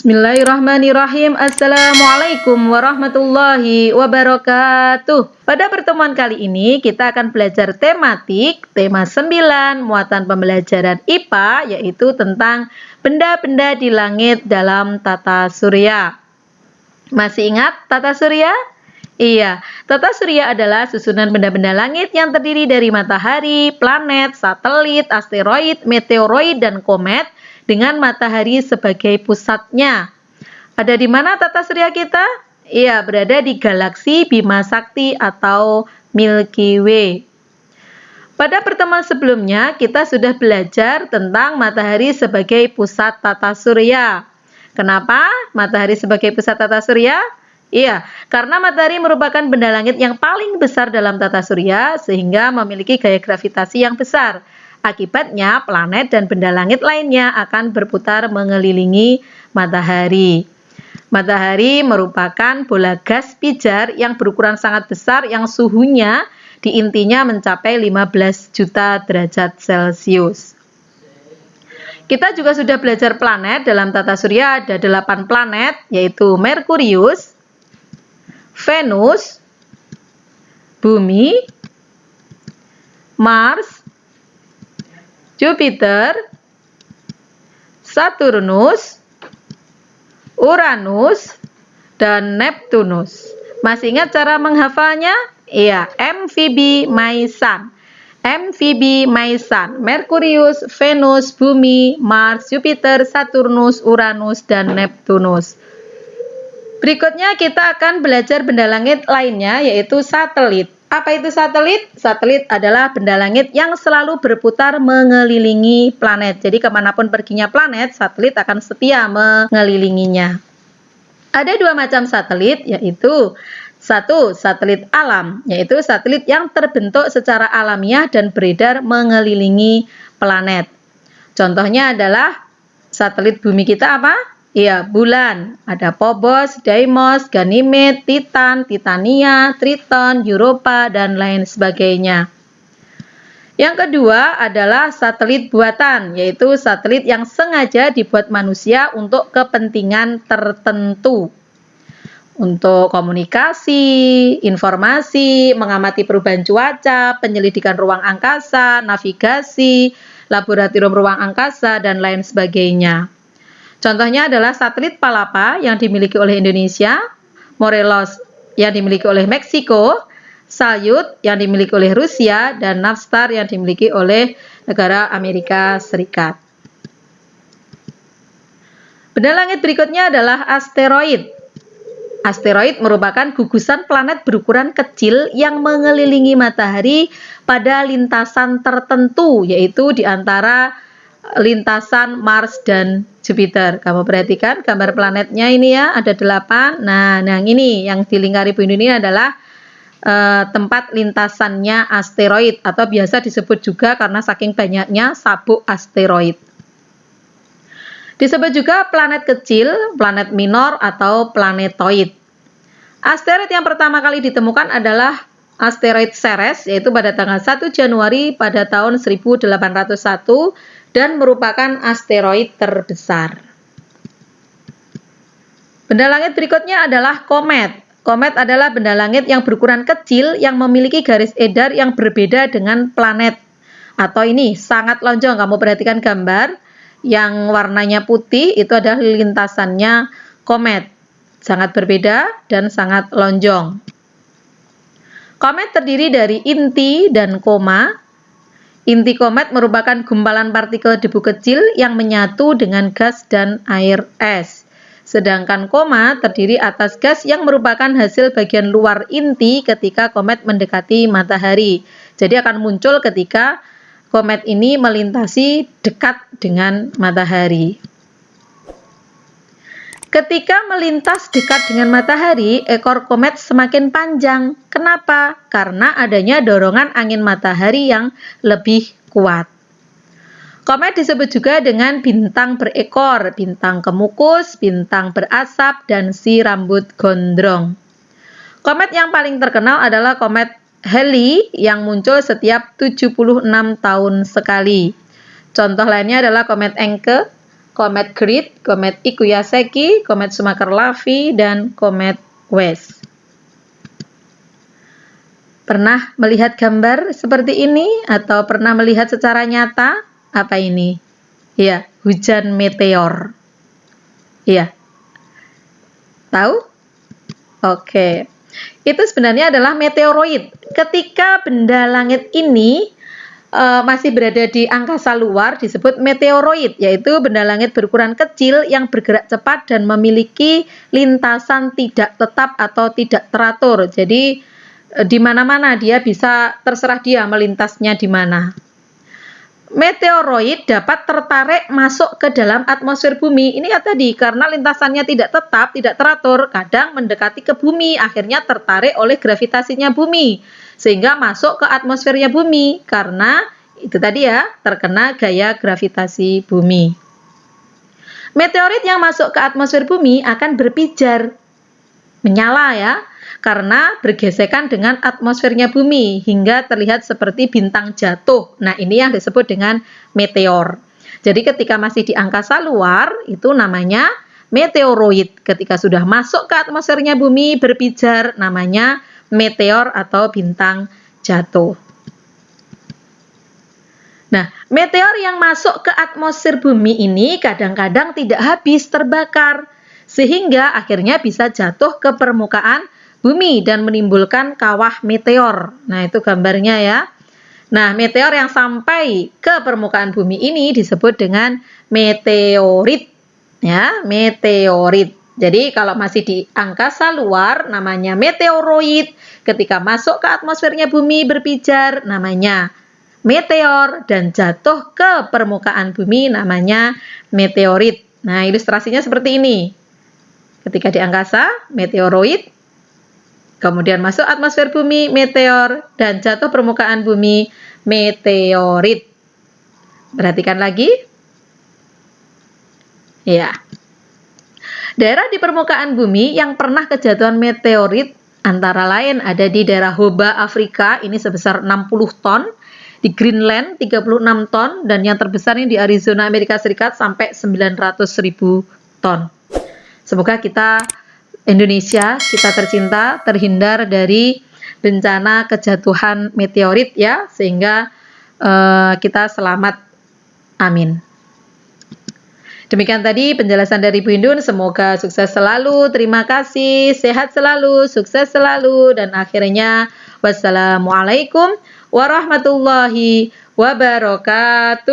Bismillahirrahmanirrahim. Assalamualaikum warahmatullahi wabarakatuh. Pada pertemuan kali ini kita akan belajar tematik tema 9 muatan pembelajaran IPA, yaitu tentang benda-benda di langit dalam tata surya. Masih ingat tata surya? Iya, tata surya adalah susunan benda-benda langit yang terdiri dari matahari, planet, satelit, asteroid, meteoroid, dan komet dengan matahari sebagai pusatnya. Ada di mana tata surya kita? Iya, berada di galaksi Bima Sakti atau Milky Way. Pada pertemuan sebelumnya, kita sudah belajar tentang matahari sebagai pusat tata surya. Kenapa matahari sebagai pusat tata surya? Iya, karena matahari merupakan benda langit yang paling besar dalam tata surya sehingga memiliki gaya gravitasi yang besar. Akibatnya, planet dan benda langit lainnya akan berputar mengelilingi matahari. Matahari merupakan bola gas pijar yang berukuran sangat besar yang suhunya di intinya mencapai 15 juta derajat Celcius. Kita juga sudah belajar planet. Dalam tata surya ada 8 planet, yaitu Merkurius, Venus, Bumi, Mars, Jupiter, Saturnus, Uranus, dan Neptunus. Masih ingat cara menghafalnya? Iya, MVB My Sun. MVB My Sun, Merkurius, Venus, Bumi, Mars, Jupiter, Saturnus, Uranus, dan Neptunus. Berikutnya kita akan belajar benda langit lainnya, yaitu satelit. Apa itu satelit? Satelit adalah benda langit yang selalu berputar mengelilingi planet. Jadi kemanapun perginya planet, satelit akan setia mengelilinginya. Ada 2 macam satelit, yaitu 1. Satelit alam, yaitu satelit yang terbentuk secara alamiah dan beredar mengelilingi planet. Contohnya adalah satelit bumi kita apa? Iya, bulan. Ada Phobos, Deimos, Ganymede, Titan, Titania, Triton, Europa, dan lain sebagainya. Yang kedua adalah satelit buatan, yaitu satelit yang sengaja dibuat manusia untuk kepentingan tertentu. Untuk komunikasi, informasi, mengamati perubahan cuaca, penyelidikan ruang angkasa, navigasi, laboratorium ruang angkasa, dan lain sebagainya. Contohnya adalah satelit Palapa yang dimiliki oleh Indonesia, Morelos yang dimiliki oleh Meksiko, Salyut yang dimiliki oleh Rusia, dan Navstar yang dimiliki oleh negara Amerika Serikat. Benda langit berikutnya adalah asteroid. Asteroid merupakan gugusan planet berukuran kecil yang mengelilingi matahari pada lintasan tertentu, yaitu di antara lintasan Mars dan Jupiter. Kamu perhatikan gambar planetnya ini ya, ada 8. Nah, yang ini yang dilingkari bumi ini adalah tempat lintasannya asteroid, atau biasa disebut juga karena saking banyaknya sabuk asteroid. Disebut juga planet kecil, planet minor, atau planetoid. Asteroid yang pertama kali ditemukan adalah asteroid Ceres, yaitu pada tanggal 1 Januari pada tahun 1801 dan merupakan asteroid terbesar. Benda langit berikutnya adalah komet. Komet adalah benda langit yang berukuran kecil yang memiliki garis edar yang berbeda dengan planet. Atau ini sangat lonjong. Kamu perhatikan gambar yang warnanya putih, itu adalah lintasannya komet. Sangat berbeda dan sangat lonjong. Komet terdiri dari inti dan koma. Inti komet merupakan gumpalan partikel debu kecil yang menyatu dengan gas dan air es. Sedangkan koma terdiri atas gas yang merupakan hasil bagian luar inti ketika komet mendekati matahari. Jadi akan muncul ketika komet ini melintasi dekat dengan matahari. Ketika melintas dekat dengan matahari, ekor komet semakin panjang. Kenapa? Karena adanya dorongan angin matahari yang lebih kuat. Komet disebut juga dengan bintang berekor, bintang kemukus, bintang berasap, dan si rambut gondrong. Komet yang paling terkenal adalah komet Halley yang muncul setiap 76 tahun sekali. Contoh lainnya adalah komet Encke, komet Great, komet Ikuyaseki, komet Sumaker-Lavi, dan komet West. Pernah melihat gambar seperti ini atau pernah melihat secara nyata? Apa ini? Ya, hujan meteor. Iya. Tahu? Oke. Itu sebenarnya adalah meteoroid. Ketika benda langit ini masih berada di angkasa luar disebut meteoroid, yaitu benda langit berukuran kecil yang bergerak cepat dan memiliki lintasan tidak tetap atau tidak teratur. Jadi di mana-mana dia bisa, terserah dia melintasnya di mana. Meteoroid dapat tertarik masuk ke dalam atmosfer bumi. Ini ya tadi, karena lintasannya tidak tetap, tidak teratur, kadang mendekati ke bumi, akhirnya tertarik oleh gravitasinya bumi, sehingga masuk ke atmosfernya bumi, karena itu tadi ya, terkena gaya gravitasi bumi. Meteorit yang masuk ke atmosfer bumi akan berpijar, menyala ya, karena bergesekan dengan atmosfernya bumi hingga terlihat seperti bintang jatuh. Nah, ini yang disebut dengan meteor. Jadi ketika masih di angkasa luar itu namanya meteoroid. Ketika sudah masuk ke atmosfernya bumi berpijar namanya meteor atau bintang jatuh. Nah, meteor yang masuk ke atmosfer bumi ini kadang-kadang tidak habis terbakar, sehingga akhirnya bisa jatuh ke permukaan bumi dan menimbulkan kawah meteor. Nah, itu gambarnya ya. Nah, meteor yang sampai ke permukaan bumi ini disebut dengan meteorit. Ya, meteorit. Jadi, kalau masih di angkasa luar namanya meteoroid, ketika masuk ke atmosfernya bumi berpijar namanya meteor, dan jatuh ke permukaan bumi namanya meteorit. Nah, ilustrasinya seperti ini. Ketika di angkasa, meteoroid, kemudian masuk atmosfer bumi, meteor, dan jatuh permukaan bumi, meteorit. Perhatikan lagi. Ya. Daerah di permukaan bumi yang pernah kejatuhan meteorit antara lain ada di daerah Hoba, Afrika, ini sebesar 60 ton, di Greenland 36 ton, dan yang terbesar ini di Arizona, Amerika Serikat sampai 900.000 ton. Semoga kita Indonesia, kita tercinta, terhindar dari bencana kejatuhan meteorit ya, sehingga kita selamat. Amin. Demikian tadi penjelasan dari Bu Indun, semoga sukses selalu, terima kasih, sehat selalu, sukses selalu, dan akhirnya wassalamualaikum warahmatullahi wabarakatuh.